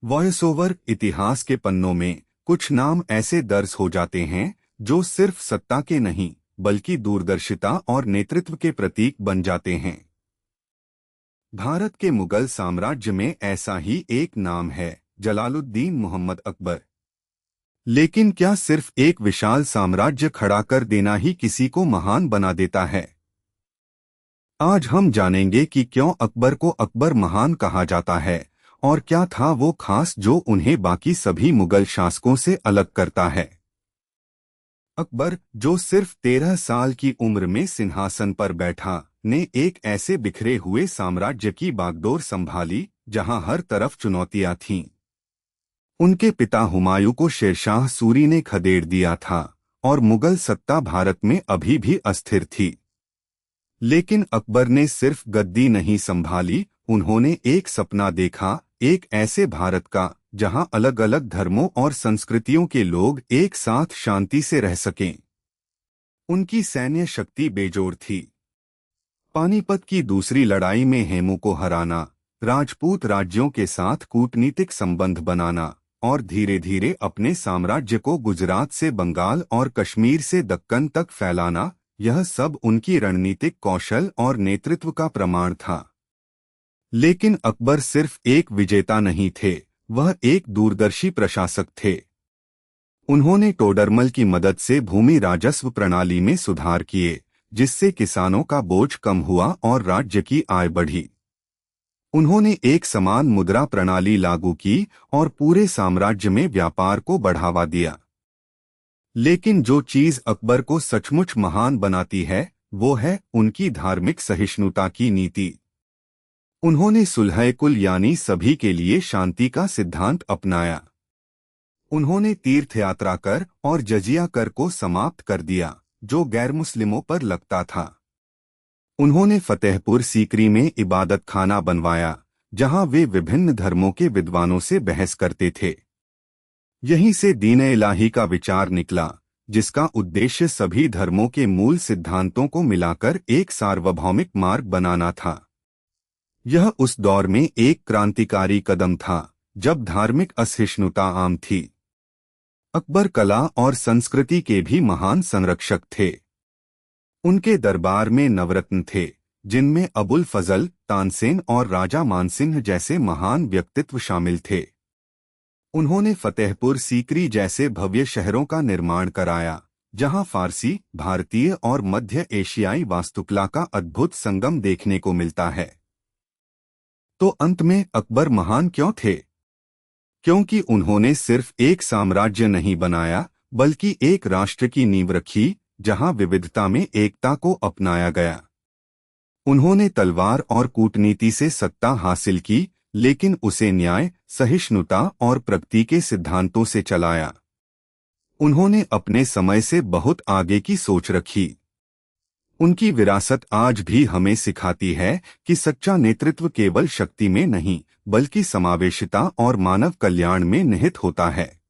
Voice over इतिहास के पन्नों में कुछ नाम ऐसे दर्ज हो जाते हैं जो सिर्फ सत्ता के नहीं बल्कि दूरदर्शिता और नेतृत्व के प्रतीक बन जाते हैं। भारत के मुगल साम्राज्य में ऐसा ही एक नाम है, जलालुद्दीन मोहम्मद अकबर। लेकिन क्या सिर्फ एक विशाल साम्राज्य खड़ा कर देना ही किसी को महान बना देता है? आज हम जानेंगे कि क्यों अकबर को अकबर महान कहा जाता है और क्या था वो खास जो उन्हें बाकी सभी मुगल शासकों से अलग करता है। अकबर, जो सिर्फ 13 साल की उम्र में सिंहासन पर बैठा, ने एक ऐसे बिखरे हुए साम्राज्य की बागडोर संभाली जहां हर तरफ चुनौतियां थीं। उनके पिता हुमायूं को शेरशाह सूरी ने खदेड़ दिया था और मुगल सत्ता भारत में अभी भी अस्थिर थी। लेकिन अकबर ने सिर्फ गद्दी नहीं संभाली, उन्होंने एक सपना देखा, एक ऐसे भारत का जहां अलग अलग धर्मों और संस्कृतियों के लोग एक साथ शांति से रह सकें। उनकी सैन्य शक्ति बेजोड़ थी। पानीपत की दूसरी लड़ाई में हेमू को हराना, राजपूत राज्यों के साथ कूटनीतिक संबंध बनाना और धीरे धीरे अपने साम्राज्य को गुजरात से बंगाल और कश्मीर से दक्कन तक फैलाना, यह सब उनकी रणनीतिक कौशल और नेतृत्व का प्रमाण था। लेकिन अकबर सिर्फ एक विजेता नहीं थे, वह एक दूरदर्शी प्रशासक थे। उन्होंने टोडरमल की मदद से भूमि राजस्व प्रणाली में सुधार किए, जिससे किसानों का बोझ कम हुआ और राज्य की आय बढ़ी। उन्होंने एक समान मुद्रा प्रणाली लागू की और पूरे साम्राज्य में व्यापार को बढ़ावा दिया। लेकिन जो चीज अकबर को सचमुच महान बनाती है, वो है उनकी धार्मिक सहिष्णुता की नीति। उन्होंने सुलह-ए-कुल यानी सभी के लिए शांति का सिद्धांत अपनाया। उन्होंने तीर्थयात्रा कर और जजिया कर को समाप्त कर दिया, जो गैर मुस्लिमों पर लगता था। उन्होंने फतेहपुर सीकरी में इबादत खाना बनवाया, जहां वे विभिन्न धर्मों के विद्वानों से बहस करते थे। यहीं से दीन-ए-इलाही का विचार निकला, जिसका उद्देश्य सभी धर्मों के मूल सिद्धांतों को मिलाकर एक सार्वभौमिक मार्ग बनाना था। यह उस दौर में एक क्रांतिकारी कदम था, जब धार्मिक असहिष्णुता आम थी। अकबर कला और संस्कृति के भी महान संरक्षक थे। उनके दरबार में नवरत्न थे, जिनमें अबुल फजल, तानसेन और राजा मानसिंह जैसे महान व्यक्तित्व शामिल थे। उन्होंने फतेहपुर सीकरी जैसे भव्य शहरों का निर्माण कराया, जहां फारसी, भारतीय और मध्य एशियाई वास्तुकला का अद्भुत संगम देखने को मिलता है। तो अंत में अकबर महान क्यों थे? क्योंकि उन्होंने सिर्फ एक साम्राज्य नहीं बनाया, बल्कि एक राष्ट्र की नींव रखी, जहां विविधता में एकता को अपनाया गया। उन्होंने तलवार और कूटनीति से सत्ता हासिल की, लेकिन उसे न्याय, सहिष्णुता और प्रगति के सिद्धांतों से चलाया। उन्होंने अपने समय से बहुत आगे की सोच रखी। उनकी विरासत आज भी हमें सिखाती है कि सच्चा नेतृत्व केवल शक्ति में नहीं, बल्कि समावेशिता और मानव कल्याण में निहित होता है।